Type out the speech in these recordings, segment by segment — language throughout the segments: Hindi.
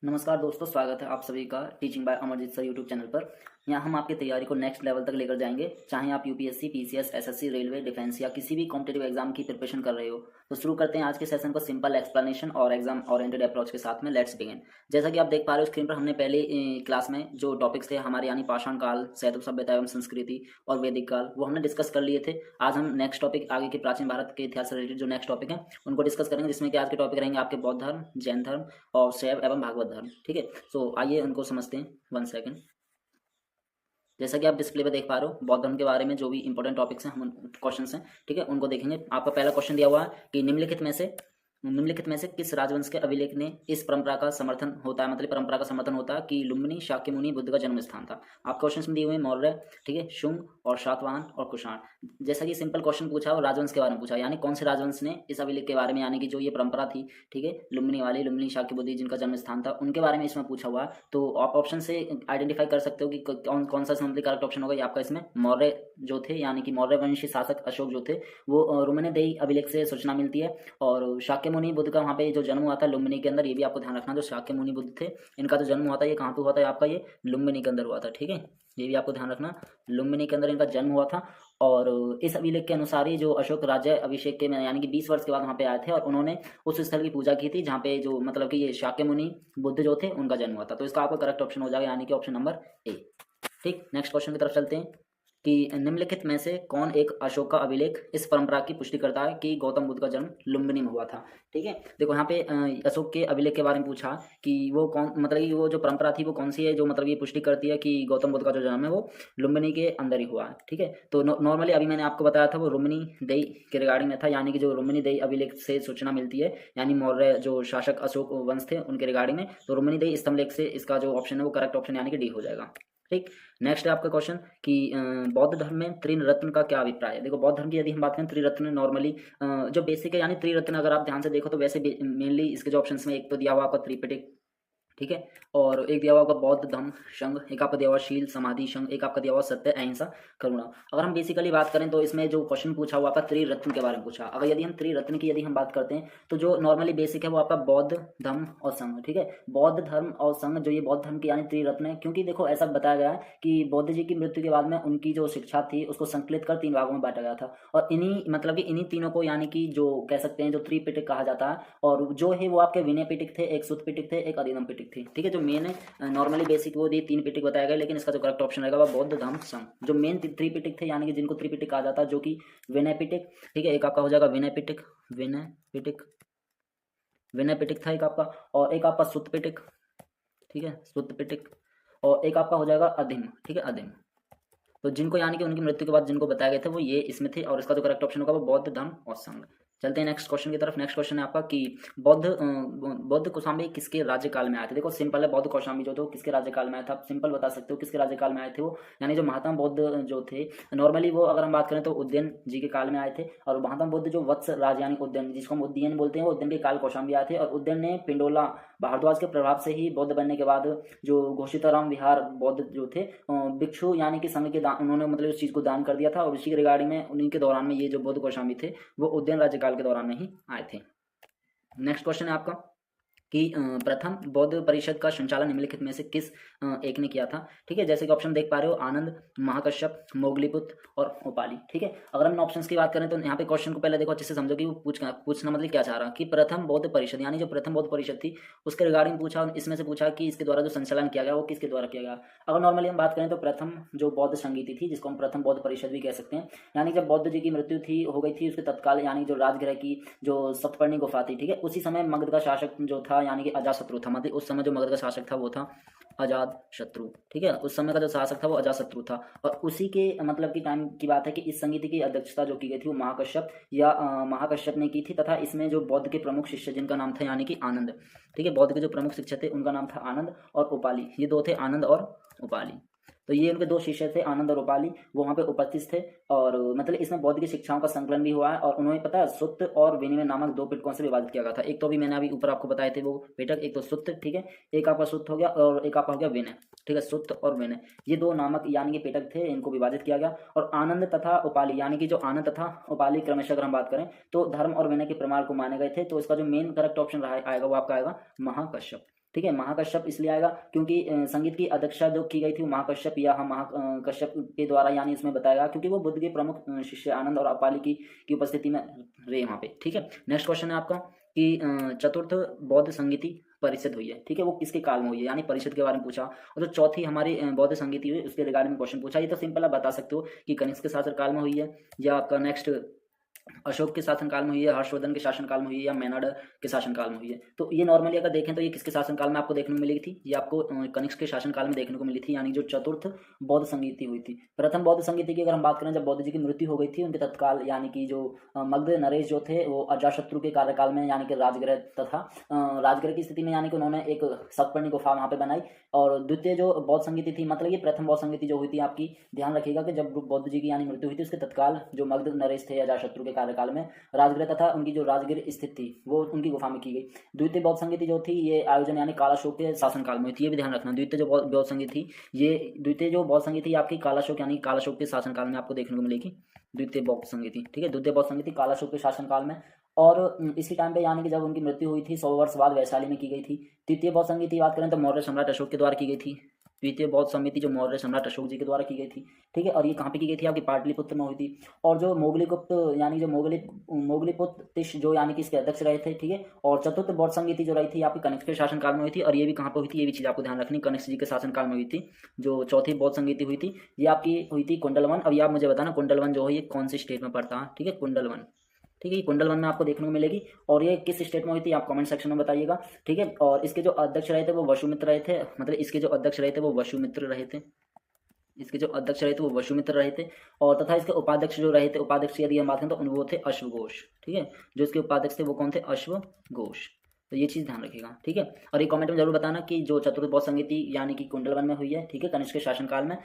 नमस्कार दोस्तों, स्वागत है आप सभी का teaching bye Amarjeet sir YouTube channel पर। यहाँ हम आपकी तैयारी को नेक्स्ट लेवल तक लेकर जाएंगे। चाहे आप UPSC, PCS, SSC, railway, defence या किसी भी कॉम्पिटेटिव एग्जाम की प्रिपरेशन कर रहे हो, तो शुरू करते हैं आज के सेशन को सिंपल एक्सप्लेनेशन और एग्जाम ओरिएंटेड अप्रोच के साथ में। Let's begin. जैसा कि आप देख पा रहे हो स्क्रीन पर, हमने पहले क्लास में जो टॉपिक्स थे हमारे, यानी पाषाण काल, शैतव सभ्यता एवं संस्कृति और वैदिक काल, वो हमने डिस्कस कर लिए थे। आज हम नेक्स्ट टॉपिक, आगे के प्राचीन भारत के इतिहास से रिलेटेड जो नेक्स्ट टॉपिक है उनको डिस्कस करेंगे, जिसमें कि आज के टॉपिक रहेंगे आपके बौद्ध धर्म, जैन धर्म और शैव एवं भागवत धर्म। ठीक है, सो आइए उनको समझते हैं। 1 सेकंड। जैसा कि आप डिस्प्ले पे देख पा रहे हो, बौद्ध धर्म के बारे में जो भी इंपॉर्टेंट टॉपिक्स हैं, हम क्वेश्चंस हैं, ठीक है, उनको देखेंगे। आपका पहला क्वेश्चन दिया हुआ है कि निम्नलिखित में से किस राजवंश के अभिलेख ने इस परंपरा का समर्थन होता है, मतलब परंपरा का समर्थन होता है कि लुम्बिनी शाक्यमुनि बुद्ध का जन्म स्थान था। आप क्वेश्चन में दिए हुए मौर्य, ठीक है, शुंग और शातवाहन और कुषाण। जैसा कि सिंपल क्वेश्चन पूछा और राजवंश के बारे में पूछा, यानी कौन से राजवंश ने इस अभिलेख के बारे में, यानी कि जो ये परंपरा थी, ठीक है, लुम्बिनी वाली, लुम्बिनी शाक्य बुद्धि जिनका जन्म स्थान था, उनके बारे में इसमें पूछा हुआ। तो आप ऑप्शन से आइडेंटिफाई कर सकते हो कि कौन कौन सा इसमें करेक्ट ऑप्शन होगा। ये आपका इसमें मौर्य जो थे, यानी कि मौर्य वंशी शासक अशोक जो थे, वो रुमनेदेई अभिलेख से सूचना मिलती है। और शाक्यमुनि बुद्ध का वहाँ पे जो जन्म हुआ था लुम्बिनी के अंदर, ये भी आपको ध्यान रखना। जो शाक्यमुनि बुद्ध थे, इनका जो जन्म हुआ था, ये कहाँ पे हुआ था आपका, ये लुम्बिनी के अंदर हुआ था। ठीक है, ये भी आपको ध्यान रखना, लुम्बिनी के अंदर इनका जन्म हुआ था। और इस अभिलेख के अनुसार ही जो अशोक राज्य अभिषेक के में, यानी कि 20 वर्ष के बाद वहाँ पे आए थे और उन्होंने उस स्थल की पूजा की थी जहाँ पे जो मतलब कि ये शाक्यमुनि बुद्ध जो थे उनका जन्म हुआ था। तो इसका आपका करेक्ट ऑप्शन हो जाएगा, यानी कि ऑप्शन नंबर ए। ठीक, नेक्स्ट क्वेश्चन की तरफ चलते हैं कि निम्नलिखित में से कौन एक अशोक का अभिलेख इस परंपरा की पुष्टि करता है कि गौतम बुद्ध का जन्म लुम्बिनी में हुआ था। ठीक है, देखो यहाँ पे अशोक के अभिलेख के बारे में पूछा कि वो कौन, मतलब कि वो जो परंपरा थी वो कौन सी है जो मतलब ये पुष्टि करती है कि गौतम बुद्ध का जो जन्म है वो लुम्बिनी के अंदर ही हुआ है। ठीक है, तो नॉर्मली अभी मैंने आपको बताया था वो रुम्मिनी देई के रिगार्डिंग में था, यानी कि जो रुम्मिनी देई अभिलेख से सूचना मिलती है, यानी मौर्य जो शासक अशोक वंश थे उनके रिगार्डिंग में। तो रुम्मिनी देई स्तंभलेख से इसका जो ऑप्शन है वो करेक्ट ऑप्शन यानी कि डी हो जाएगा। ठीक, नेक्स्ट है आपका क्वेश्चन कि बौद्ध धर्म में त्रिरत्न का क्या अभिप्राय है। देखो बौद्ध धर्म की यदि हम बात करें, त्रिरत्न नॉर्मली जो बेसिक है, यानी त्रिरत्न अगर आप ध्यान से देखो तो वैसे मेनली इसके जो ऑप्शंस में एक तो दिया हुआ आपका त्रिपिटक, ठीक है, और एक दिया हुआ आपका बौद्ध धम्म संघ, एक आपका दिया हुआ शील समाधि संघ, एक आपका दिया हुआ सत्य अहिंसा करुणा। अगर हम बेसिकली बात करें तो इसमें जो क्वेश्चन पूछा हुआ आपका त्रिरत्न के बारे में पूछा। अगर यदि हम त्रिरत्न की यदि हम बात करते हैं तो जो नॉर्मली बेसिक है वो आपका बौद्ध धम्म और संघ। ठीक है, बौद्ध धर्म और संघ, जो ये बौद्ध धर्म की यानी त्रिरत्न है, क्योंकि देखो ऐसा बताया गया है कि बौद्ध जी की मृत्यु के बाद में उनकी जो शिक्षा थी उसको संकलित कर 3 भागों में बांटा गया था। और इन्हीं मतलब कि इन्हीं तीनों को, यानी कि जो कह सकते हैं जो त्रिपिटक कहा जाता है। और जो है वो आपके विनय पिटक थे, एक सुत्त पिटक थे, एक अधिगम पिटक थी। ठीक है, जो मेन नॉर्मली बेसिक वो 3 पिटक बताया गया, लेकिन इसका जो करेक्ट ऑप्शन रहेगा वो बौद्ध धम्म संघ। जो मेन 3 पिटक थे, यानी कि जिनको त्रिपिटक कहा जाता है, जो कि विनय पिटक, ठीक है, एक आपका हो जाएगा विनय पिटक, विनय पिटक था एक आपका, और एक आपका सुत्त पिटक, ठीक है, सुत्त पिटक, और एक आपका हो जाएगा अधिम, ठीक है, अधिम। तो जिनको यानी कि उनकी मृत्यु के बाद जिनको बताया गया था वो ये इसमें थे, और इसका जो करेक्ट ऑप्शन होगा वो बौद्ध धर्म और संघ। चलते हैं नेक्स्ट क्वेश्चन की तरफ। नेक्स्ट क्वेश्चन है आपका कि बौद्ध कौशाम्बी किसके राज्यकाल में आए थे। देखो सिंपल है, बौद्ध कौशाम्बी जो थे किसके राज्यकाल में आए थे, आप सिंपल बता सकते हो किसके राज्यकाल में आए थे वो, यानी जो महात्मा बुद्ध जो थे नॉर्मली वो अगर हम बात करें तो उदयन जी के काल में आए थे। और महात्मा बुद्ध जो वत्स राज यानी उदयन, जिसको हम उदयन बोलते हैं, वो उदयन के काल कौशाम्बी आए थे। और उदयन ने पिंडोला भारद्वाज के प्रभाव से ही बौद्ध बनने के बाद जो घोषिताराम विहार बौद्ध जो थे भिक्षु यानी कि संघ के दान, उन्होंने मतलब उस चीज को दान कर दिया था। और उसी के रिगार्डिंग में उन्हीं के दौरान में ये जो बौद्ध कौशाम्बी थे वो उदयन राज्यकाल के दौरान में ही आए थे। नेक्स्ट क्वेश्चन है आपका कि प्रथम बौद्ध परिषद का संचालन निम्नलिखित में से किस एक ने किया था। ठीक है, जैसे कि ऑप्शन देख पा रहे हो, आनंद, महाकश्यप, मोगलीपुत्र और उपाली। ठीक है, अगर हम ऑप्शंस की बात करें तो यहाँ पे क्वेश्चन को पहले देखो अच्छे से समझो कि वो पूछना मतलब क्या चाह रहा कि प्रथम बौद्ध परिषद, यानी जो प्रथम बौद्ध परिषद थी उसके रिगार्डिंग पूछा। इसमें से पूछा कि इसके द्वारा जो संचालन किया गया वो किसके द्वारा किया गया। अगर नॉर्मली हम बात करें तो प्रथम जो बौद्ध संगीति थी, जिसको हम प्रथम बौद्ध परिषद भी कह सकते हैं, यानी जब बौद्ध जी की मृत्यु थी हो गई थी उसके तत्काल, यानी जो राजगृह की जो सप्तपर्णी गुफा थी, ठीक है, उसी समय मगध का शासक जो था यानी कि अजातशत्रु था, मतलब उस समय जो मगध का शासक था वो था अजातशत्रु। ठीक है, उस समय का जो शासक था वो अजातशत्रु था। और उसी के मतलब की टाइम की बात है कि इस संगीति की अध्यक्षता जो की गई थी वो महाकश्यप ने की थी। तथा इसमें जो बौद्ध के प्रमुख शिष्य जिनका नाम था यानी कि आनंद, ठीक है, बौद्ध के जो प्रमुख शिक्षक थे उनका नाम था आनंद और उपाली, ये 2 थे, आनंद और उपाली। तो ये उनके 2 शिष्य थे, आनंद और उपाली, वो वहाँ पे उपस्थित थे। और मतलब इसमें बौद्ध की शिक्षाओं का संकलन भी हुआ है। और उन्होंने पता है सुत्त और विनिमय नामक 2 पिटकों से विभाजित किया गया था। एक तो अभी मैंने अभी ऊपर आपको बताए थे वो पिटक, एक तो सुत्त, ठीक है, एक आपका सुत्त हो गया और एक आपका हो गया विनय। ठीक है, सुत्त और विनय ये 2 नामक यानी कि पिटक थे, इनको विभाजित किया गया। और आनंद तथा उपाली, यानी कि जो आनंद तथा उपाली क्रमशः अगर हम बात करें तो धर्म और विनय के प्रमाण को माने गए थे। तो इसका जो मेन करेक्ट ऑप्शन रहा आएगा वो आपका आएगा महाकश्यप। ठीक है। महाकश्यप इसलिए आएगा क्योंकि संगीत की अध्यक्षता जो की गई थी वो महाकश्यप या हम महाकश्यप के द्वारा, यानी इसमें बताया क्योंकि वो बुद्ध के प्रमुख शिष्य आनंद और अपाली की उपस्थिति में रहे वहाँ पे। ठीक है। नेक्स्ट क्वेश्चन है आपका कि चतुर्थ बौद्ध संगीति परिषद हुई है, ठीक है, वो किसके काल में हुई है, यानी परिषद के बारे में पूछा। और जो चौथी हमारी बौद्ध संगीति हुई उसके रिगार्डिंग में क्वेश्चन पूछा। ये तो सिंपल आप बता सकते हो कि कनिष्क के शासन काल में हुई है, या आपका नेक्स्ट अशोक के शासनकाल में हुई है, हर्षवर्धन के शासनकाल में हुई है, या मेनाड के शासनकाल में हुई है। तो ये नॉर्मली अगर देखें तो ये किसके शासनकाल में आपको देखने को मिलेगी थी, ये आपको कनिष्क के शासनकाल में देखने को मिली थी, यानी जो चतुर्थ बौद्ध संगीति हुई थी। प्रथम बौद्ध संगीति की अगर हम बात करें, जब बौद्ध जी की मृत्यु हो गई थी उनके तत्काल, यानी कि जो मगध नरेश जो थे वो अजातशत्रु के कार्यकाल में, यानी कि राजगृह तथा राजगृह की स्थिति में, यानी कि उन्होंने एक सतपर्णी गुफा वहाँ पे बनाई। और द्वितीय जो बौद्ध संगीति थी, मतलब ये प्रथम बौद्ध संगीति जो हुई थी आपकी, ध्यान रखिएगा कि जब बौद्ध जी की यानी मृत्यु हुई थी उसके तत्काल जो मगध नरेश थे अजातशत्रु के कार्यकाल में राजगृह तथा उनकी जो राजगृह स्थित थी वो उनकी गुफा में की गई। द्वितीय बौद्ध संगीति जो थी ये आयोजन यानी कालाशोक के शासनकाल में हुई थी, ये भी ध्यान रखना। द्वितीय जो बौद्ध संगीत थी, ये द्वितीय जो बौद्ध संगीत थी आपकी कालाशोक यानी कालाशोक के शासनकाल में आपको देखने को मिलेगी द्वितीय बौद्ध संगीति। ठीक है, द्वितीय बौद्ध संगीति कालाशोक के शासनकाल में। और इसी टाइम पे यानी कि जब उनकी मृत्यु हुई थी 100 वर्ष बाद वैशाली में की गई थी। तृतीय बौद्ध संगीति बात करें तो मौर्य सम्राट अशोक के द्वारा की गई थी। द्वितीय बौद्ध समिति जो मौर्य सम्राट अशोक जी के द्वारा की गई थी। ठीक है, और ये कहाँ पे की गई थी, आपकी पाटलिपुत्र में हुई थी। और जो मोगलीगुप्त यानी जो मोगलीपुत्र तिश जो यानी कि इसके अध्यक्ष रहे थे। ठीक है, और चतुर्थ बौद्ध संगीति जो रही थी आपकी कनिष्क के शासनकाल में हुई थी, और ये भी कहाँ पे हुई थी, ये भी चीज़ आपको ध्यान रखनी, कनिष्क जी के शासनकाल में हुई थी। जो चौथी बौद्ध संगीति हुई थी ये आपकी हुई थी कुंडलवन। अब ये आप मुझे बताना कुंडलवन जो है ये कौन सी स्टेट में पड़ता है। ठीक है, कुंडलवन, ठीक है, ये कुंडलवन में आपको देखने को मिलेगी। और ये किस स्टेट में हुई थी आप कमेंट सेक्शन में बताइएगा। ठीक है, और इसके जो अध्यक्ष रहे थे वो वसुमित्र रहे थे, मतलब इसके जो अध्यक्ष रहे थे वो वसुमित्र रहे थे, इसके जो अध्यक्ष रहे थे वो वसुमित्र रहे थे। और तथा इसके उपाध्यक्ष जो रहे थे, उपाध्यक्ष यदि हम बात करें तो वो थे अश्वघोष। ठीक है, जो इसके उपाध्यक्ष थे वो कौन थे, अश्वघोष। तो ये चीज़ ध्यान रखिएगा। ठीक है, और ये कमेंट में जरूर बताना कि जो चतुर्थ बौद्ध संगीति यानी कि कुंडलवन में हुई है। ठीक है, कनिष्क के शासनकाल में।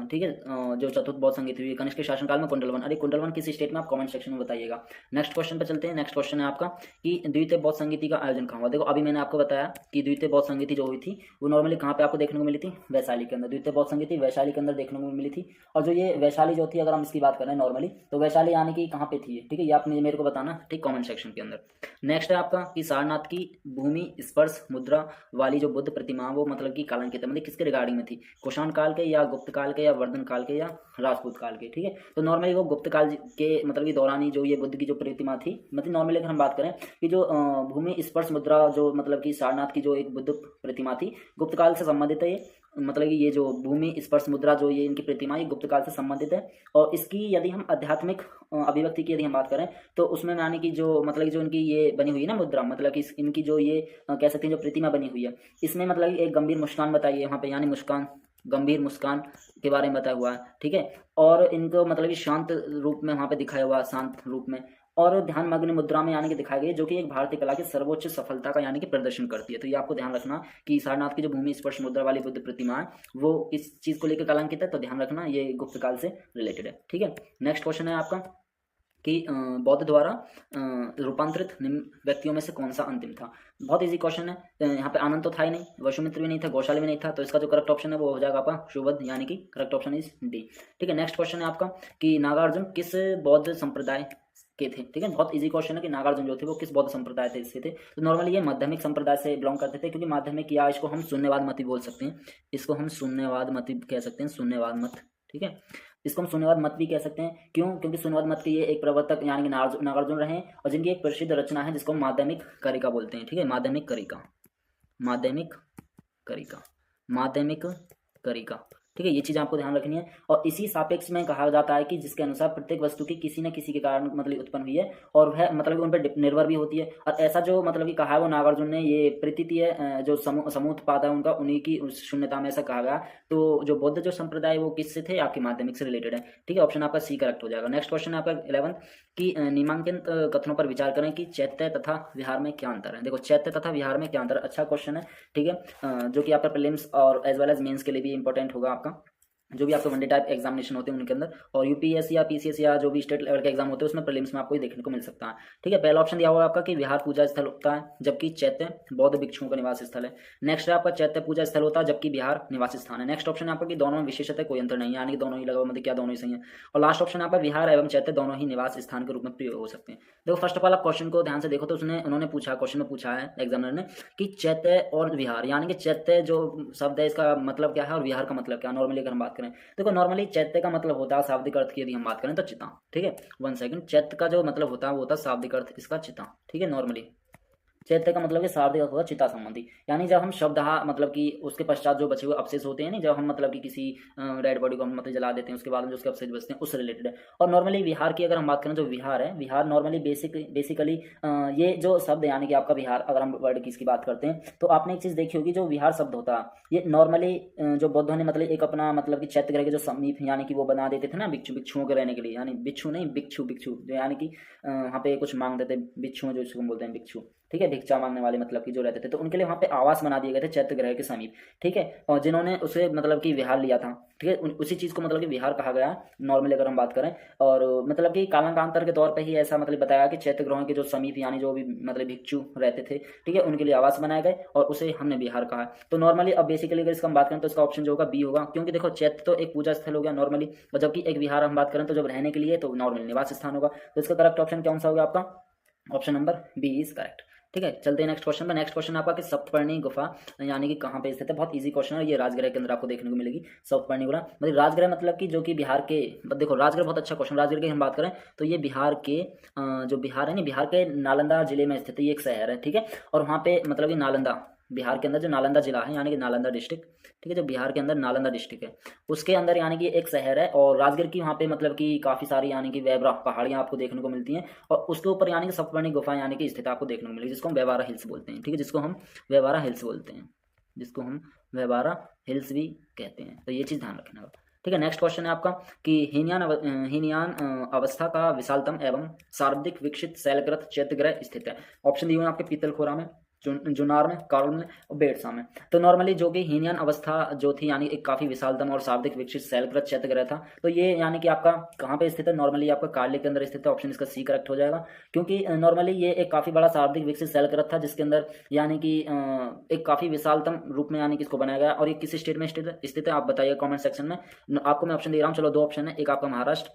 ठीक है, जो चतुर्थ बौद्ध संगीति हुई है कनिष्क के शासनकाल में कुंडलवन। अरे कुंडलवन किस स्टेट में, आप कमेंट सेक्शन में बताइएगा। नेक्स्ट क्वेश्चन पे चलते हैं। नेक्स्ट क्वेश्चन है आपका कि द्वितीय बौद्ध संगीति का आयोजन कहाँ हुआ। देखो अभी मैंने आपको बताया कि द्वितीय बौद्ध संगीति जो हुई थी वो नॉर्मली कहाँ पे आपको देखने को मिली थी, वैशाली के अंदर। द्वितीय बौद्ध संगीति वैशाली के अंदर देखने को मिली थी। और जो ये वैशाली जो थी, अगर हम इसकी बात करें नॉर्मली, तो वैशाली यानी कि कहाँ पे थी। ठीक है, ये आप मेरे को बताना, ठीक, कमेंट सेक्शन के अंदर। नेक्स्ट है आपका कि सारनाथ की भूमि स्पर्श मुद्रा वाली जो बुद्ध प्रतिमा वो मतलब कि कालांकित है, मतलब किसके रिगार्डिंग में थी, कुषाण काल के या गुप्त काल के या वर्धन काल के या राजपूत काल के। ठीक है, तो नॉर्मली वो गुप्त काल के मतलब कि दौरान ही जो ये बुद्ध की जो प्रतिमा थी, मतलब नॉर्मली अगर हम बात करें कि जो भूमि स्पर्श मुद्रा जो मतलब कि सारनाथ की जो एक बुद्ध प्रतिमा थी गुप्त काल से संबंधित है। ये मतलब कि ये जो भूमि स्पर्श मुद्रा जो ये इनकी प्रतिमा ये गुप्त काल से संबंधित है। और इसकी यदि हम आध्यात्मिक अभिव्यक्ति की यदि हम बात करें तो उसमें यानी कि जो मतलब जो इनकी ये बनी हुई है ना मुद्रा, मतलब कि इनकी जो ये कह सकते हैं जो प्रतिमा बनी हुई है, इसमें मतलब एक गंभीर मुस्कान बताई है वहाँ पे, यानी मुस्कान, गंभीर मुस्कान के बारे में बताया हुआ है। ठीक है, और इनको मतलब कि शांत रूप में वहाँ पे दिखाया हुआ है, शांत रूप में, और ध्यान मग्न मुद्रा में यानी कि दिखाई गई, जो कि एक भारतीय कला की सर्वोच्च सफलता का यानी कि प्रदर्शन करती है। तो ये आपको ध्यान रखना कि सारनाथ की जो भूमि स्पर्श मुद्रा वाली बुद्ध प्रतिमा है वो किस चीज़ को लेकर कलंकित है, तो ध्यान रखना ये गुप्त काल से रिलेटेड है। ठीक है, नेक्स्ट क्वेश्चन है आपका कि बौद्ध द्वारा रूपांतरित निम्न व्यक्तियों में से कौन सा अंतिम था। बहुत इजी क्वेश्चन है। यहाँ पे आनंद तो था ही नहीं, वसुमित्र भी नहीं था, गौशाली भी नहीं था, तो इसका जो करेक्ट ऑप्शन है वो हो जाएगा आपका शुभद, यानी कि करेक्ट ऑप्शन इज डी। ठीक है, नेक्स्ट क्वेश्चन है आपका कि नागार्जुन किस बौद्ध संप्रदाय के थे। ठीक है, बहुत इजी क्वेश्चन है कि नागार्जुन जो थे वो किस बौद्ध संप्रदाय से थे। तो नॉर्मली ये माध्यमिक संप्रदाय से बिलोंग करते थे, क्योंकि माध्यमिक या इसको हम शून्यवाद मत भी बोल सकते हैं, इसको हम शून्यवाद मत भी कह सकते हैं, शून्यवाद मत। ठीक है, इसको हम शून्यवाद मत भी कह सकते हैं। क्यों, क्योंकि शून्यवाद मत के ये एक प्रवर्तक यानी कि नागार्जुन रहे, और जिनकी एक प्रसिद्ध रचना है जिसको हम माध्यमिक करिका बोलते हैं। ठीक है, माध्यमिक करिका, माध्यमिक करिका, माध्यमिक करिका। ठीक है, ये चीज़ आपको ध्यान रखनी है। और इसी सापेक्ष में कहा जाता है कि जिसके अनुसार प्रत्येक वस्तु की किसी न किसी के कारण मतलब उत्पन्न हुई है, और वह मतलब उन पर निर्भर भी होती है। और ऐसा जो मतलब कि कहा है वो नागार्जुन ने, ये प्रतीतीय जो समूहत्पाद है उनका, उन्हीं की शून्यता में ऐसा कहा गया। तो जो बौद्ध जो संप्रदाय वो किससे थे, आपके माध्यमिक से रिलेटेड है। ठीक है, ऑप्शन आपका सी करेक्ट हो जाएगा। नेक्स्ट क्वेश्चन है आपका 11 कि निम्नांकित कथनों पर विचार करें कि चैत्य तथा विहार में क्या अंतर है। देखो चैत्य तथा विहार में क्या अंतर है, अच्छा क्वेश्चन है। ठीक है, जो कि आपका प्रीलिम्स और एज वेल एज मेंस के लिए भी इंपॉर्टेंट होगा आपका। जो भी आपके वनडे टाइप एग्जामिनेशन होते हैं उनके अंदर, और यूपीएससी या पीसीएस या जो भी स्टेट लेवल के एग्जाम होते हैं उसमें प्रीलिम्स में आपको ये देखने को मिल सकता है। ठीक है, पहला ऑप्शन दिया हुआ है आपका कि विहार पूजा स्थल होता है जबकि चैत्य बौद्ध भिक्षुओं का निवास स्थल है। नेक्स्ट है आपका चैत्य पूजा स्थल होता है जबकि विहार निवास स्थान है। नेक्स्ट ऑप्शन है आपका कि दोनों में विशेषतः कोई अंतर नहीं है, यानी कि दोनों ही लगा, मतलब क्या दोनों ही सही है। और लास्ट ऑप्शन है आपका विहार एवं चैत्य दोनों ही निवास स्थान के रूप में प्रयोग हो सकते हैं। देखो फर्स्ट ऑफ ऑल आप क्वेश्चन को ध्यान से देखो तो उन्होंने पूछा, क्वेश्चन में पूछा है एग्जामिनर ने कि चैत्य और विहार, यानी कि चैत्य जो शब्द है इसका मतलब क्या है और विहार का मतलब क्या है। नॉर्मली अगर हम बात करें, देखो नॉर्मली चैत्य का मतलब होता है शाब्दिक अर्थ की यदि हम बात करें तो चिता। ठीक है, 1 सेकंड, चैत्य का जो मतलब होता है वो होता है शाब्दिक अर्थ इसका चिता। ठीक है, नॉर्मली चैत्य का मतलब कि शाब्दिक अर्थ होगा चिता संबंधी, यानी जब हम शब्दहा मतलब कि उसके पश्चात जो बचे हुए अवशेष होते हैं नहीं, जब हम मतलब कि किसी डेड बॉडी को हम मतलब जला देते हैं उसके बाद में जो उसके अवशेष बचते हैं उससे रिलेटेड है। और नॉर्मली विहार की अगर हम बात करें, जो विहार है, विहार नॉर्मली बेसिकली ये जो शब्द यानी कि आपका विहार, अगर हम वर्ड की इसकी बात करते हैं तो आपने एक चीज़ देखी होगी, जो विहार शब्द होता है ये नॉर्मली जो बौद्धों ने मतलब एक अपना मतलब कि चैत्य ग्रह के जो समीप यानी कि वो बना देते थे ना भिक्षुओं के रहने के लिए, यानी बिच्छू नहीं भिक्षु जो यानी कि वहाँ पे कुछ मांगते थे, बिच्छुओं जो इसको बोलते हैं भिक्षु। ठीक है, भिक्षा मांगने वाले मतलब कि जो रहते थे, तो उनके लिए वहाँ पे आवास बना दिए गए थे चैत्य ग्रह के समीप। ठीक है, और जिन्होंने उसे मतलब कि विहार लिया था, ठीक है, उसी चीज़ को मतलब कि विहार कहा गया नॉर्मली अगर हम बात करें। और मतलब कि कालांतर के तौर पे ही ऐसा मतलब बताया कि चैत्य ग्रहों के जो समीप यानी जो भी मतलब भिक्षु रहते थे, ठीक है, उनके लिए आवास बनाए गए और उसे हमने विहार कहा। तो नॉर्मली अब बेसिकली अगर इसका हम बात करें तो इसका ऑप्शन जो होगा बी होगा, क्योंकि देखो चैत्य तो एक पूजा स्थल हो गया नॉर्मली, और जबकि एक विहार हम बात करें तो जब रहने के लिए तो नॉर्मली निवास स्थान होगा। तो इसका करेक्ट ऑप्शन कौन सा होगा आपका? Option number B is correct. ठीक है, चलते हैं नेक्स्ट क्वेश्चन पे। नेक्स्ट क्वेश्चन आपका कि सप्तपर्णी गुफा यानी कि कहाँ पे स्थित है। बहुत इजी क्वेश्चन है, ये राजगृह के अंदर आपको देखने को मिलेगी सप्तपर्णी गुफा। मतलब राजगृह मतलब कि जो कि बिहार के, देखो राजगृह बहुत अच्छा क्वेश्चन। राजगृह की हम बात करें तो ये बिहार के जो बिहार है ना, बिहार के नालंदा जिले में स्थित है, ये एक शहर है। ठीक है, और वहाँ पे मतलब कि नालंदा, बिहार के अंदर जो नालंदा जिला है यानी कि नालंदा डिस्ट्रिक्ट, ठीक है, जो बिहार के अंदर नालंदा डिस्ट्रिक्ट है उसके अंदर यानी कि एक शहर है। और राजगीर की वहाँ पे मतलब कि काफ़ी सारी यानी कि वैबरा पहाड़ियाँ आपको देखने को मिलती हैं, और उसके ऊपर यानी कि सप्तपर्णी गुफा यानी कि स्थित आपको देखने को मिलेगी, जिसको हम व्यवारा हिल्स बोलते हैं। ठीक है, जिसको हम व्यवारा हिल्स बोलते हैं, जिसको हम व्यवारा हिल्स भी कहते हैं। तो ये चीज़ ध्यान रखना होगा। ठीक है, नेक्स्ट क्वेश्चन है आपका कि हीनयान अवस्था का विशालतम एवं सर्वाधिक विकसित शैलग्रस्त चैत्यग्रह स्थित है। ऑप्शन दिए हुए हैं आपके पीतलखोरा में, जुनार में, कार्ल में और बेड़सा में। तो नॉर्मली जो कि हीनयान अवस्था जो थी यानी एक काफी विशालतम और शाब्दिक विकसित शैलग्रस्त चैत्यग्रह था, तो ये यानी कि आपका कहाँ पे स्थित है? नॉर्मली आपका कार्ले के अंदर स्थित है। ऑप्शन इसका सी करेक्ट हो जाएगा, क्योंकि नॉर्मली ये एक काफी बड़ा शाब्दिक विकसित शैलग्रस्त था जिसके अंदर यानी कि एक काफी विशालतम रूप में यानी कि इसको बनाया गया। और ये किस स्टेट में स्थित है आप बताइए कॉमेंट सेक्शन में। आपको मैं ऑप्शन दे रहा हूँ, चलो दो ऑप्शन है, एक आपका महाराष्ट्र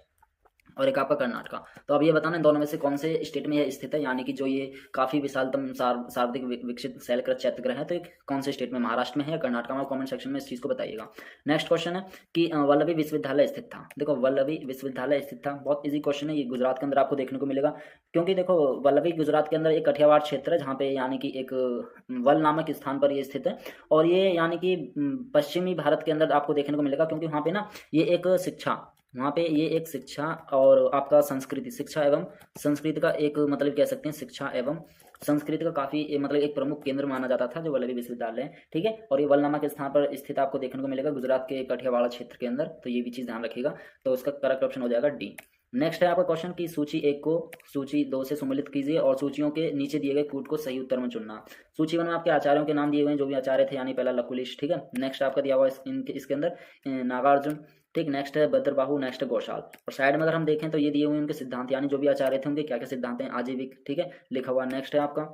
और एक आपका कर्नाटका। तो अब ये बताना दोनों में से कौन से स्टेट में यह स्थित है, यानी कि जो ये काफी विशालतम सर्वाधिक विकसित शैलग्रस्त चैत्यग्रह है, तो एक कौन से स्टेट में, महाराष्ट्र में है या कर्नाटका में? कमेंट सेक्शन में इस चीज को बताइएगा। नेक्स्ट क्वेश्चन है कि वल्लभी विश्वविद्यालय स्थित था। देखो वल्लभी विश्वविद्यालय स्थित था, बहुत ईजी क्वेश्चन है, ये गुजरात के अंदर आपको देखने को मिलेगा। क्योंकि देखो वल्लभी गुजरात के अंदर एक कठियावाड़ क्षेत्र है जहाँ पे यानी कि एक वल नामक स्थान पर ये स्थित है। और ये यानी कि पश्चिमी भारत के अंदर आपको देखने को मिलेगा, क्योंकि वहाँ पे ना ये एक शिक्षा, वहाँ पे ये एक शिक्षा और आपका संस्कृति, शिक्षा एवं संस्कृति का एक मतलब कह सकते हैं, शिक्षा एवं संस्कृति का काफी मतलब एक प्रमुख केंद्र माना जाता था जो वल्लभी विश्वविद्यालय है। ठीक है, और ये वलनामा के स्थान पर स्थित आपको देखने को मिलेगा गुजरात के कठियावाड़ क्षेत्र के अंदर। तो ये भी चीज ध्यान रखिएगा, तो उसका करेक्ट ऑप्शन हो जाएगा डी। नेक्स्ट है आपका क्वेश्चन कि सूची 1 को सूची 2 से सम्मिलित कीजिए और सूचियों के नीचे दिए गए कूट को सही उत्तर में चुनना। सूची 1 में आपके आचार्यों के नाम दिए हुए हैं, जो भी आचार्य थे, यानी पहला लकुलिश। ठीक है, नेक्स्ट आपका दिया हुआ इसके अंदर नागार्जुन। ठीक, नेक्स्ट है भद्रबाहु, नेक्स्ट है गौशाल। और साइड में अगर हम देखें तो ये दिए हुए उनके सिद्धांत, यानी जो भी आचार्य थे उनके क्या क्या सिद्धांत हैं, आजीविक। ठीक है, लिखा हुआ। नेक्स्ट है आपका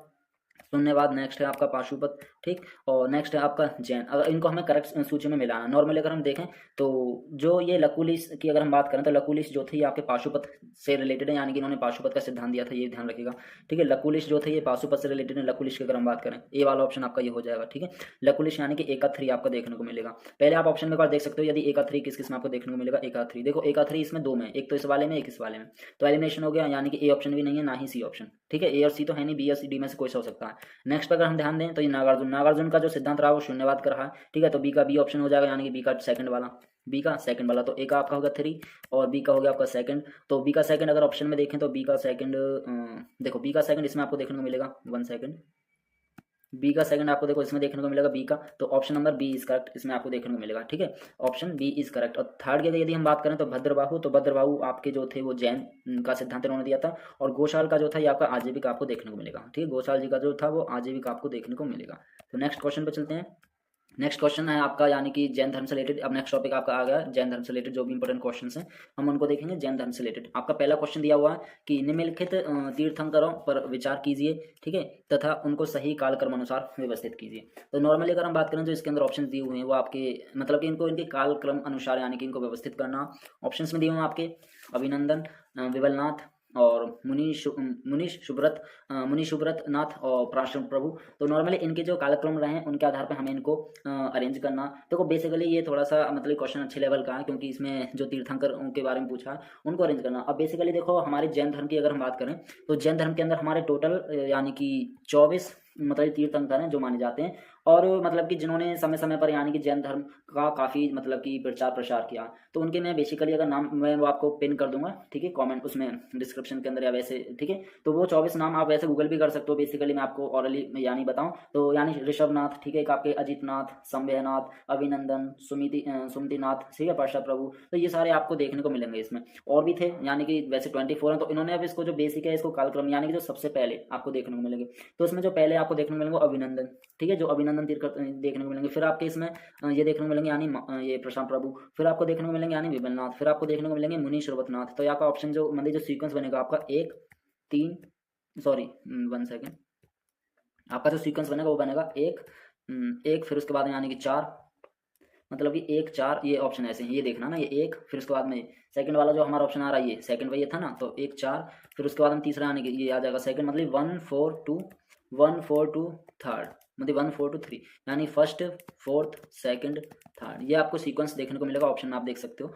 शून्यवाद, नेक्स्ट है आपका पाशुपत। ठीक, और नेक्स्ट है आपका जैन। अगर इनको हमें करेक्ट सूची में मिलाना, नॉर्मली अगर हम देखें तो जो ये लकुलिश की अगर हम बात करें तो लकुलिश जो थे ये आपके पाशुपत से रिलेटेड है, यानी कि इन्होंने पाशुपत का सिद्धांत दिया था, ये ध्यान रखिएगा। ठीक है, लकुलिश जो थे ये पाशुपत से रिलेटेड है। लकुलिश की अगर हम बात करें, ए वाला ऑप्शन आपका ये हो जाएगा। ठीक है, लकुलिश यानी कि एका 3 आपको देखने को मिलेगा। पहले आप ऑप्शन में एक बार देख सकते हो, यदि एका 3 किस किस में आपको देखने को मिलेगा। एका 3 देखो, एका 3 इसमें 2 में, एक तो इस वाले में, एक इस वाले में, तो एलिमिनेशन हो गया, यानी कि ए ऑप्शन भी नहीं है ना ही सी ऑप्शन। ठीक है, ए और सी तो है नहीं, बी और सी डी में से कोई सा हो सकता है। नेक्स्ट अगर हम ध्यान दें तो ये नागार्जुन का जो सिद्धांत रहा वो शून्यवाद का रहा है। ठीक है, तो बी का बी ऑप्शन हो जाएगा, यानी कि बी का सेकंड वाला, बी का सेकंड वाला। तो ए का आपका होगा 3 और बी का हो गया आपका सेकंड। तो बी का सेकंड अगर ऑप्शन में देखें तो बी का सेकंड, देखो बी का सेकंड इसमें आपको देखने को मिलेगा, 1 सेकंड, बी का सेकंड आपको देखो इसमें देखने को मिलेगा बी का, तो option number B is correct, इसमें आपको देखने को मिलेगा। ठीक है, ऑप्शन बी इज करेक्ट। और थर्ड की यदि हम बात करें तो भद्रबाहु, तो भद्रबाहु आपके जो थे वो जैन का सिद्धांत इन्होंने दिया था। और गौशाल का जो था ये आपका आजीविक आपको देखने को मिलेगा। ठीक है, गौशाल जी का जो था वो आजीविक आपको देखने को मिलेगा। तो नेक्स्ट क्वेश्चन पे चलते हैं। नेक्स्ट क्वेश्चन है आपका यानी कि जैन धर्म से रिलेटेड। अब नेक्स्ट टॉपिक आपका आ गया जैन धर्म से रिलेटेड, जो भी इंपॉर्टेंट क्वेश्चंस हैं हम उनको देखेंगे। जैन धर्म से रिलेटेड आपका पहला क्वेश्चन दिया हुआ है कि निम्नलिखित तीर्थंकरों पर विचार कीजिए, ठीक है, तथा उनको सही कालक्रम अनुसार व्यवस्थित कीजिए। तो नॉर्मली अगर हम बात करें तो इसके अंदर ऑप्शन दिए हुए हैं वो आपके मतलब कि इनको इनके कालक्रम अनुसार यानी कि इनको व्यवस्थित करना। ऑप्शन में दिए हुए हैं आपके अभिनंदन, विबलनाथ और मुनि सुब्रत नाथ और प्राश्रम प्रभु। तो नॉर्मली इनके जो कालक्रम रहे हैं उनके आधार पर हमें इनको अरेंज करना। तो बेसिकली ये थोड़ा सा मतलब क्वेश्चन अच्छे लेवल का है, क्योंकि इसमें जो तीर्थंकर उनके बारे में पूछा उनको अरेंज करना। अब बेसिकली देखो हमारे जैन धर्म की अगर हम बात करें तो जैन धर्म के अंदर हमारे टोटल यानी कि 24 मतलब तीर्थंकर हैं जो माने जाते हैं, और मतलब कि जिन्होंने समय समय पर यानी कि जैन धर्म का काफ़ी मतलब कि प्रचार प्रसार किया। तो उनके मैं बेसिकली अगर नाम मैं वो आपको पिन कर दूंगा, ठीक है, कमेंट उसमें डिस्क्रिप्शन के अंदर या वैसे, ठीक है। तो वो 24 नाम आप वैसे गूगल भी कर सकते हो, बेसिकली मैं आपको ऑरली यानी बताऊं तो यानी ऋषभनाथ, ठीक है, एक आपके अजितनाथ, संभयनाथ, अभिनंदन, सुमतिनाथ, ठीक है, पाशा प्रभु। तो ये सारे आपको देखने को मिलेंगे। इसमें और भी थे यानी कि वैसे 24 हैं। तो इन्होंने अब इसको जो बेसिक है इसको कालक्रम यानी कि जो सबसे पहले आपको देखने को मिलेंगे, तो इसमें जो पहले आपको देखने को मिलेंगे अभिनंदन, ठीक है, जो अभिनंदन तीर्थ देखने को मिलेंगे। फिर आपके इसमें ये देखने को मिलेंगे यानी ये प्रशांत प्रभु। फिर आपको देखने को मिलेंगे यानी विबलनाथ। फिर आपको देखने को मिलेंगे मुनि श्रवतनाथ। तो यहाँ का ऑप्शन जो मतलब जो सीक्वेंस बनेगा आपका 1 3 सॉरी 1 सेकेंड, आपका जो सीक्वेंस बनेगा वो बनेगा 1 फिर उसके बाद यानी कि 4, मतलब कि 1 4 ये ऑप्शन ऐसे हैं, ये देखना ना, ये 1 फिर उसके बाद में सेकंड वाला जो हमारा ऑप्शन आ रहा है ये सेकंड वही था ना, तो 1 4 फिर उसके बाद हम तीसरा यानी कि ये आ जाएगा सेकंड, मतलब 1 4 2 1 4 2 थर्ड, मतलब 1 4 2 3 यानी फर्स्ट फोर्थ सेकंड थर्ड। ये आपको सीक्वेंस देखने को मिलेगा। ऑप्शन में आप देख सकते हो,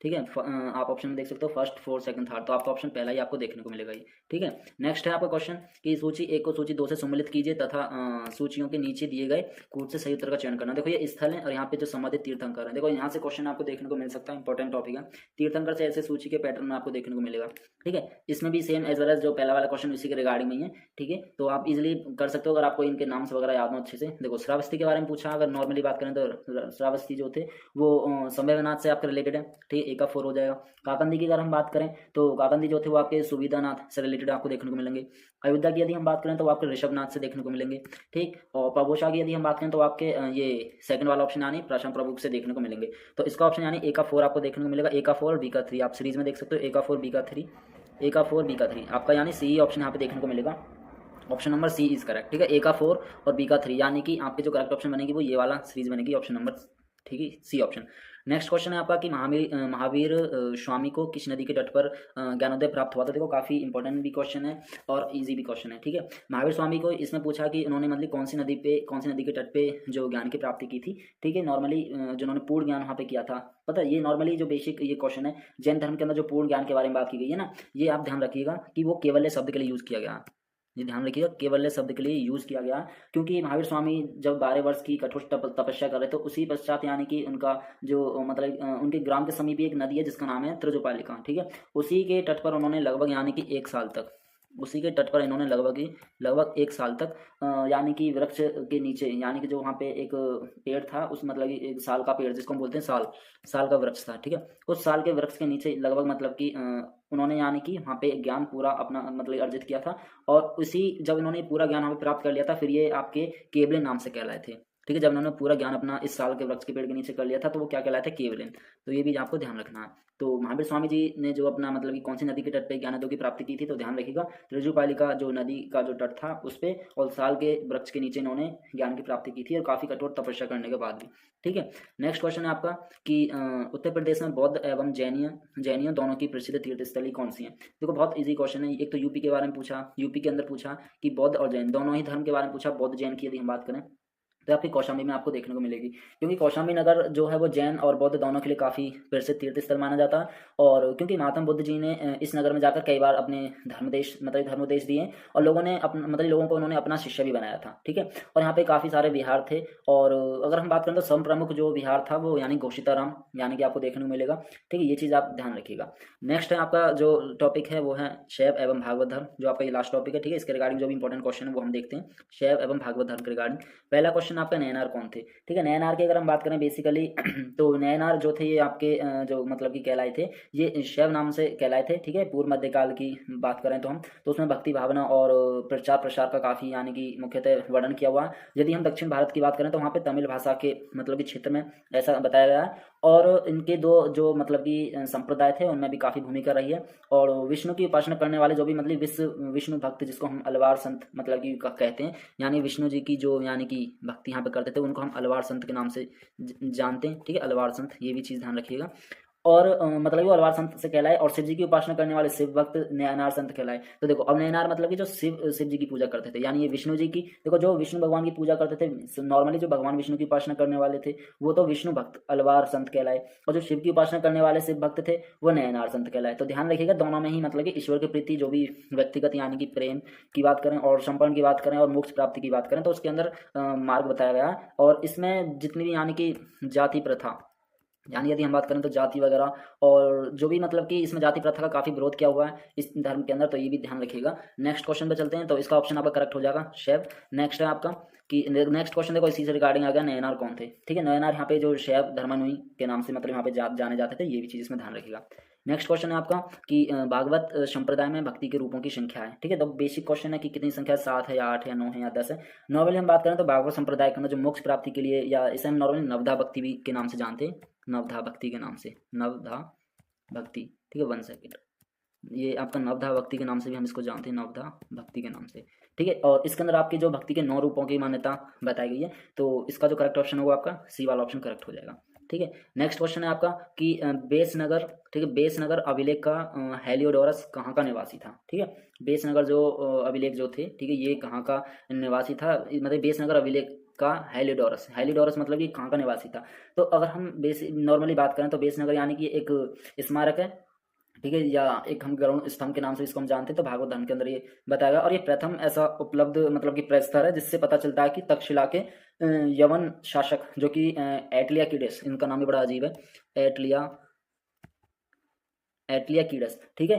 ठीक है, आप ऑप्शन में देख सकते हो फर्स्ट फोर्थ सेकंड थर्ड। तो आपका ऑप्शन पहला ही आपको देखने को मिलेगा ये, ठीक है। नेक्स्ट है आपका क्वेश्चन कि सूची 1 को सूची 2 से सम्मिलित कीजिए तथा सूचियों के नीचे दिए गए कूट से सही उत्तर का चयन करना। देखो ये स्थल है और यहाँ पे जो संबंधित तीर्थंकर है, देखो यहाँ से क्वेश्चन आपको देखने को मिल सकता है, इंपॉर्टेंट टॉपिक है। तीर्थंकर से ऐसे सूची के पैटर्न में आपको देखने को मिलेगा, ठीक है। इसमें भी सेम एज वेल एज जो पहला वाला क्वेश्चन इसी के रिगार्डिंग में ही है, ठीक है। तो आप इजिली कर सकते हो अगर आपको इनके नाम से वगैरह याद हो अच्छे से। देखो श्रावस्ती के बारे में पूछा, अगर नॉर्मली बात करें तो श्रावस्ती जो थे वो संभयनाथ से आपके रिलेटेड है, ठीक है, 1 का 4 हो जाएगा। काकंदी की अगर हम बात करें तो काकंदी जो थे वो आपके सुविधानाथ से रिलेटेड आपको देखने को मिलेंगे। अयोध्या की यदि हम बात करें तो आपके ऋषभनाथ से देखने को मिलेंगे, ठीक। और प्रभोषा की यदि हम बात करें तो आपके ये सेकंड वाला ऑप्शन यानी प्राशन प्रभु से देखने को मिलेंगे। तो इसका ऑप्शन यानी 1 का 4 आपको देखने को मिलेगा, 1 का 4 बी का 3 आप सीरीज में देख सकते हो, 1 का 4 बी का 3, 1 का 4 बी का 3 आपका यानी सी ऑप्शन यहाँ पे देखने को मिलेगा। Option number C is correct, ठीक है, 1 का 4 और बी का 3 यानी कि आपके जो करेक्ट ऑप्शन बनेगी वो ये वाला सीरीज बनेगी, ऑप्शन नंबर, ठीक है, सी ऑप्शन। नेक्स्ट क्वेश्चन है आपका कि महावीर स्वामी को किस नदी के तट पर ज्ञानोदय प्राप्त हुआ था। देखो काफ़ी इंपॉर्टेंट भी क्वेश्चन है और इजी भी क्वेश्चन है, ठीक है। महावीर स्वामी को इसमें पूछा कि उन्होंने मतलब कौन सी नदी के तट पे जो ज्ञान की प्राप्ति की थी, ठीक है। नॉर्मली जो उन्होंने पूर्ण ज्ञान वहाँ पे किया था, पता है, ये नॉर्मली जो बेसिक ये क्वेश्चन है जैन धर्म के अंदर जो पूर्ण ज्ञान के बारे में बात की गई है ना, ये आप ध्यान रखिएगा कि वो केवल्य शब्द के लिए यूज़ किया गया, ये ध्यान रखिएगा, केवल्य शब्द के लिए यूज किया गया। क्योंकि महावीर स्वामी जब 12 वर्ष की कठोर तपस्या कर रहे थे, तो उसी पश्चात यानी कि उनका जो मतलब उनके ग्राम के समीप एक नदी है जिसका नाम है त्रिजुपालिका, ठीक है। उसी के तट पर उन्होंने लगभग यानी कि 1 साल तक, उसी के तट पर इन्होंने लगभग 1 साल तक यानी कि वृक्ष के नीचे यानी कि जो वहाँ पे एक पेड़ था, उस मतलब कि 1 साल का पेड़ जिसको हम बोलते हैं साल का वृक्ष था, ठीक है। उस साल के वृक्ष के नीचे लगभग मतलब कि उन्होंने यानी कि वहाँ पे ज्ञान पूरा अपना मतलब अर्जित किया था। और उसी जब इन्होंने पूरा ज्ञान वहाँ पे प्राप्त कर लिया था, फिर ये आपके केवलिन नाम से कहलाए थे, ठीक है। जब इन्होंने पूरा ज्ञान अपना इस साल के वृक्ष के पेड़ के नीचे कर लिया था तो वो क्या कहलाए थे, केवलिन। तो ये भी आपको ध्यान रखना है। तो महावीर स्वामी जी ने जो अपना मतलब कि कौन सी नदी के तट पे ज्ञानोदय की प्राप्ति की थी, तो ध्यान रखिएगा त्रिजुपालिका जो नदी का जो तट था उस पे और साल के वृक्ष के नीचे इन्होंने ज्ञान की प्राप्ति की थी, और काफी कठोर तपस्या करने के बाद भी, ठीक है। नेक्स्ट क्वेश्चन है आपका कि उत्तर प्रदेश में बौद्ध एवं जैनियों दोनों की प्रसिद्ध तीर्थस्थली कौन सी है। देखो बहुत इजी क्वेश्चन है। एक तो यूपी के बारे में पूछा, यूपी के अंदर पूछा कि बौद्ध और जैन दोनों ही धर्म के बारे में पूछा। बौद्ध जैन की यदि हम बात करें तो आपकी कौशाम्बी में आपको देखने को मिलेगी, क्योंकि कौशाम्बी नगर जो है वो जैन और बौद्ध दोनों के लिए काफ़ी प्रसिद्ध तीर्थस्थल माना जाता है। और क्योंकि महात्मा बुद्ध जी ने इस नगर में जाकर कई बार अपने धर्मोपदेश दिए और लोगों ने लोगों को उन्होंने अपना शिष्य भी बनाया था, ठीक है। और यहाँ पे काफ़ी सारे विहार थे। और अगर हम बात करें तो सम प्रमुख जो विहार था वो यानी घोषिताराम यानी कि आपको देखने को मिलेगा, ठीक है। ये चीज़ आप ध्यान रखिएगा। नेक्स्ट है आपका जो टॉपिक है वो है शैव एवं भागवत धर्म, जो आपका ये लास्ट टॉपिक है, ठीक है। इसके रिगार्डिंग जो भी इंपॉर्टेंट क्वेश्चन है वो हम देखते हैं, शैव एवं भागवत धर्म के रिगार्डिंग। पहला क्वेश्चन आपका नयनार कौन थे। ठीक है, नयनार की अगर हम बात करें बेसिकली तो नयनार जो थे ये आपके जो मतलब कि कहलाए थे, ये शैव नाम से कहलाए थे। ठीक है, पूर्व मध्यकाल की बात करें तो हम, तो उसमें भक्ति भावना और प्रचार प्रसार का काफ़ी यानी कि मुख्यतः वर्णन किया हुआ है। यदि हम दक्षिण भारत की बात करें तो वहाँ पे तमिल भाषा के मतलब कि क्षेत्र में ऐसा बताया गया है। और इनके दो जो मतलब कि संप्रदाय थे उनमें भी काफ़ी भूमिका रही है। और विष्णु की उपासना करने वाले जो भी मतलब विष्णु भक्त, जिसको हम अलवार संत मतलब कि कहते हैं, यानी विष्णु जी की जो यानी कि भक्ति यहाँ पे करते थे, उनको हम अलवार संत के नाम से जानते हैं। ठीक है, अलवार संत, ये भी चीज़ ध्यान रखिएगा। और मतलब वो अलवार संत से कहलाए। और शिव जी की उपासना करने वाले शिव भक्त नयनार संत कहलाए। तो देखो, अब नयनार मतलब कि जो शिव जी की पूजा करते थे, यानी ये विष्णु जी की, देखो जो विष्णु भगवान की पूजा करते थे नॉर्मली, जो भगवान विष्णु की उपासना करने वाले थे वो तो विष्णु भक्त अलवार संत कहलाए, और जो शिव की उपासना करने वाले शिव भक्त थे वो नयनार संत कहलाए। तो ध्यान रखिएगा, दोनों में ही मतलब कि ईश्वर के प्रति जो भी व्यक्तिगत यानी कि प्रेम की बात करें और समर्पण की बात करें और मोक्ष प्राप्ति की बात करें तो उसके अंदर मार्ग बताया गया है। और इसमें जितनी भी यानी कि जाति प्रथा, यानी यदि हम बात करें तो जाति वगैरह और जो भी मतलब कि इसमें जाति प्रथा का काफ़ी विरोध किया हुआ है इस धर्म के अंदर, तो ये भी ध्यान रखिएगा। नेक्स्ट क्वेश्चन पे चलते हैं, तो इसका ऑप्शन आपका करेक्ट हो जाएगा शैव। नेक्स्ट है आपका कि नेक्स्ट क्वेश्चन देखो, इसी से रिगार्डिंग आ गया, नयनार कौन थे। ठीक है, नयनार यहाँ पे जो शैव धर्मानुई के नाम से मतलब यहाँ पे जाने जाते थे, ये भी चीज़ इसमें ध्यान रखिएगा। नेक्स्ट क्वेश्चन है आपका कि भागवत संप्रदाय में भक्ति के रूपों की संख्या है। ठीक है, तो बेसिक क्वेश्चन है कि कितनी संख्या, 7 है या 8 है या 9 है या 10 है। नॉर्मली हम बात करें तो भागवत संप्रदाय के अंदर जो मोक्ष प्राप्ति के लिए, या इसे हम नॉर्मली नवधा भक्ति भी के नाम से जानते हैं, नवधा भक्ति के नाम से, नवधा भक्ति। ठीक है, 1 सेकेंड, ये आपका नवधा भक्ति के नाम से भी हम इसको जानते हैं, नवधा भक्ति के नाम से। ठीक है, और इसके अंदर आपकी जो भक्ति के 9 रूपों की मान्यता बताई गई है, तो इसका जो करेक्ट ऑप्शन होगा आपका सी वाला ऑप्शन करेक्ट हो जाएगा। ठीक है, नेक्स्ट क्वेश्चन है आपका कि बेसनगर, ठीक है, बेसनगर अभिलेख का हेलियोडोरस कहाँ का निवासी था। ठीक है, बेसनगर जो अभिलेख जो थे, ठीक है, ये कहाँ का निवासी था, मतलब बेसनगर अभिलेख का हेलियोडोरस, हेलियोडोरस मतलब कि कहाँ का निवासी था। तो अगर हम नॉर्मली बात करें तो बेसनगर यानी कि एक स्मारक है। ठीक है, या एक हम गरुड़ स्तंभ के नाम से इसको हम जानते हैं, तो भागवत धर्म के अंदर ये बताया गया। और ये प्रथम ऐसा उपलब्ध मतलब कि प्रस्तर है जिससे पता चलता है कि तक्षशिला के यवन शासक जो कि एटलियाकिडस, इनका नाम भी बड़ा अजीब है, एटलियाकिडस। ठीक है,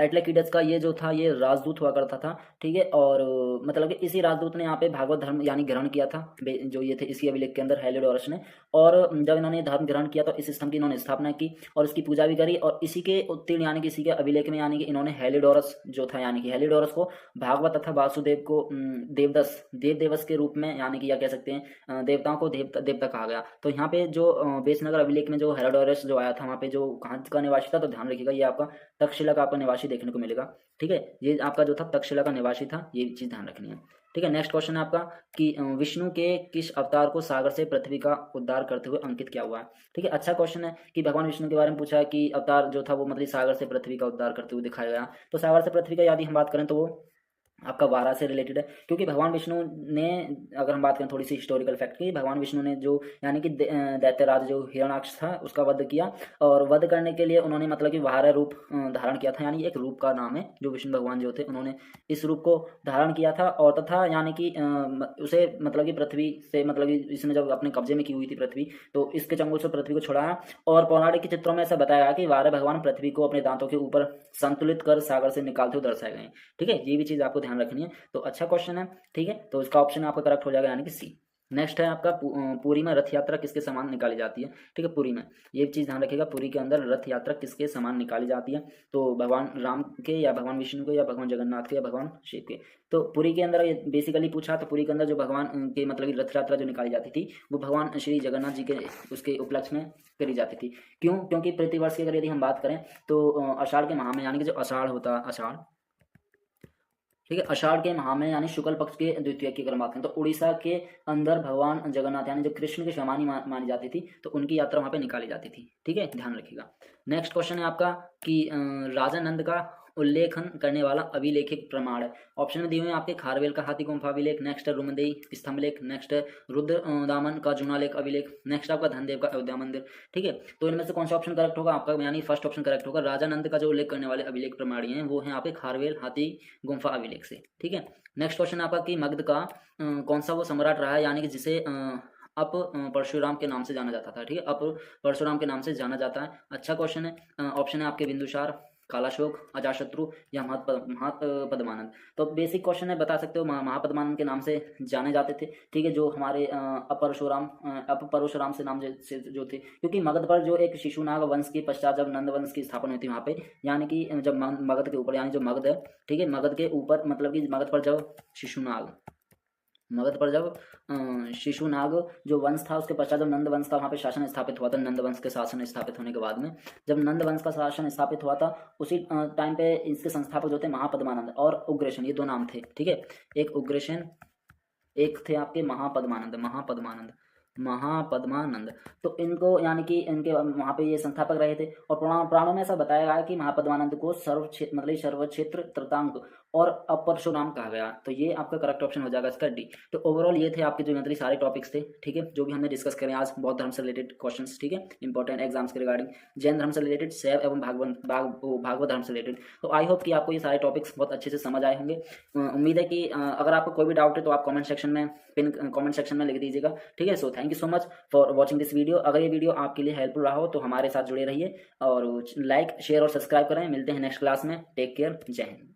एटलियाकिडस का ये जो था ये राजदूत हुआ करता था। ठीक है, और मतलब कि इसी राजदूत ने यहाँ पे भागवत धर्म यानी ग्रहण किया था, जो ये थे इसी अभिलेख के अंदर हेलियोडोरस ने। और जब इन्होंने धर्म ग्रहण किया तो इस स्तंभ की इन्होंने स्थापना की और इसकी पूजा भी करी। और इसी के उत्तीर्ण यानी कि इसी के अभिलेख में यानी कि इन्होंने हेलियोडोरस जो था, यानी कि हेलियोडोरस को भागवत तथा वासुदेव को देवदस के रूप में यानी कि या कह सकते हैं देवताओं को देवता कहा गया। तो यहाँ पे जो बेसनगर अभिलेख में जो हेलियोडोरस जो आया था, वहाँ पे जो कहाँ का निवासी था, तो ध्यान रखिएगा ये आपका तक्षशिला का आपका निवासी देखने को मिलेगा। ठीक है, ये आपका जो था तक्षशिला का निवासी था, ये चीज ध्यान रखनी है। ठीक है, नेक्स्ट क्वेश्चन है आपका कि विष्णु के किस अवतार को सागर से पृथ्वी का उद्धार करते हुए अंकित किया हुआ है। ठीक है, अच्छा क्वेश्चन है कि भगवान विष्णु के बारे में पूछा है कि अवतार जो था वो मतलब सागर से पृथ्वी का उद्धार करते हुए दिखाया गया। तो सागर से पृथ्वी का यदि हम बात करें तो वो आपका वारा से रिलेटेड है, क्योंकि भगवान विष्णु ने, अगर हम बात करें थोड़ी सी हिस्टोरिकल फैक्ट की, भगवान विष्णु ने जो यानी कि दैत्यराज जो हिरण्याक्ष था उसका वध किया। और वध करने के लिए उन्होंने मतलब कि वारा रूप धारण किया था, यानी एक रूप का नाम है जो विष्णु भगवान जो थे उन्होंने इस रूप को धारण किया था। और तथा यानी कि उसे मतलब कि पृथ्वी से मतलब कि इसने जब अपने कब्जे में की हुई थी पृथ्वी, तो इसके चंगुल से पृथ्वी को छुड़ाया। और पौराणिक के चित्रों में ऐसा बताया गया कि वारा भगवान पृथ्वी को अपने दांतों के ऊपर संतुलित कर सागर से निकालते हुए दर्शाए गए। ठीक है, ये भी चीज आपको ध्यान रखनी है। तो अच्छा क्वेश्चन है। ठीक है, तो इसका ऑप्शन आपका करेक्ट हो जाएगा यानी कि सी। नेक्स्ट है आपका पुरी में रथ यात्रा किसके समान निकाली जाती है। ठीक है, पुरी में ये चीज ध्यान रखिएगा, पुरी के अंदर रथ यात्रा किसके समान निकाली जाती है, तो भगवान राम के या भगवान विष्णु के या भगवान जगन्नाथ के या भगवान शिव के। तो पुरी के अंदर ये बेसिकली पूछा, तो पुरी के अंदर जो भगवान के मतलब की रथ यात्रा जो निकाली जाती थी वो भगवान श्री जगन्नाथ जी के उसके उपलक्ष्य में करी जाती थी। क्यों? क्योंकि प्रतिवर्ष की अगर यदि हम बात करें तो आषाढ़ के माह में, यानी कि जो आषाढ़ होता है, आषाढ़, ठीक है, आषाढ़ के माह में यानी शुक्ल पक्ष के द्वितीय की अगर बात करें तो उड़ीसा के अंदर भगवान जगन्नाथ यानी जो कृष्ण की शमानी मानी जाती थी, तो उनकी यात्रा वहां पे निकाली जाती थी। ठीक है, ध्यान रखिएगा। नेक्स्ट क्वेश्चन है आपका कि राजा नंद का उल्लेखन करने वाला अभिलेखिक प्रमाण है। ऑप्शन में दिए हुए हैं आपके खारवेल का हाथी गुम्फा अभिलेख, नेक्स्ट है रुमदेई स्तंभ लेख, नेक्स्ट है रुद्र दामन का जूना लेख अभिलेख, नेक्स्ट आपका धनदेव का अयोध्या मंदिर। ठीक है, तो इनमें से कौन सा ऑप्शन करेक्ट होगा आपका, यानी फर्स्ट ऑप्शन करेक्ट होगा। राजा नंद का जो उल्लेख करने वाले अभिलेख प्रमाणी हैं वो हैं आपके खारवेल हाथी गुम्फा अभिलेख से। ठीक है, नेक्स्ट क्वेश्चन आपका कि मगध का कौन सा वो सम्राट रहा है, यानी कि जिसे अप परशुराम के नाम से जाना जाता था। ठीक है, अप परशुराम के नाम से जाना जाता है। अच्छा क्वेश्चन है। ऑप्शन है आपके बिंदुसार, कालाशोक, अजातशत्रु या महापद्मानंद। तो बेसिक क्वेश्चन है, बता सकते हो महापद्मानंद के नाम से जाने जाते थे, ठीक है, जो हमारे अपर परशुराम से नाम से जो थे, क्योंकि मगध पर जो एक शिशुनाग वंश के पश्चात जब नंद वंश की स्थापना हुई थी वहाँ पे, यानी कि जब मगध के ऊपर, यानी जो मगध है, ठीक है, मगध के ऊपर मतलब कि मगध पर जब शिशुनाग जो वंश था उसके पश्चात जब नंद वंश का वहाँ पे शासन स्थापित हुआ था, नंद वंश के शासन स्थापित होने के बाद में जब नंद वंश का शासन स्थापित हुआ था, उसी टाइम पे इसके संस्थापक जो थे महापद्मानंद और उग्रसेन, ये दो नाम थे, ठीक है, एक उग्रसेन, एक थे आपके महापद्मानंद। तो इनको यानी कि इनके वहाँ पे ये संस्थापक रहे थे। और पुराणों में ऐसा बताया गया है कि महापद्मानंद को सर्व क्षेत्र त्रतांग और अपरशुराम कहा गया। तो ये आपका करेक्ट ऑप्शन हो जाएगा इसका डी। तो ओवरऑल ये थे आपके जो मतलब सारे टॉपिक्स थे, ठीक है, जो भी हमने डिस्कस करें आज बौद्ध धर्म से रिलेटेड क्वेश्चंस, ठीक है, इंपॉर्टेंट एग्जाम्स के रिगार्डिंग, जैन धर्म से रिलेटेड, शैव एवं भागवत धर्म से रिलेटेड। तो आई होप कि आपको ये सारे टॉपिक्स बहुत अच्छे से समझ आए होंगे। उम्मीद है कि अगर आपको कोई भी डाउट है तो आप कमेंट सेक्शन में लिख दीजिएगा, ठीक है। So thank you so much for watching this video. अगर ये वीडियो आपके लिए हेल्पफुल रहा हो तो हमारे साथ जुड़े रहिए और लाइक शेयर और सब्सक्राइब करें। मिलते हैं नेक्स्ट क्लास में। टेक केयर, जय हिंद।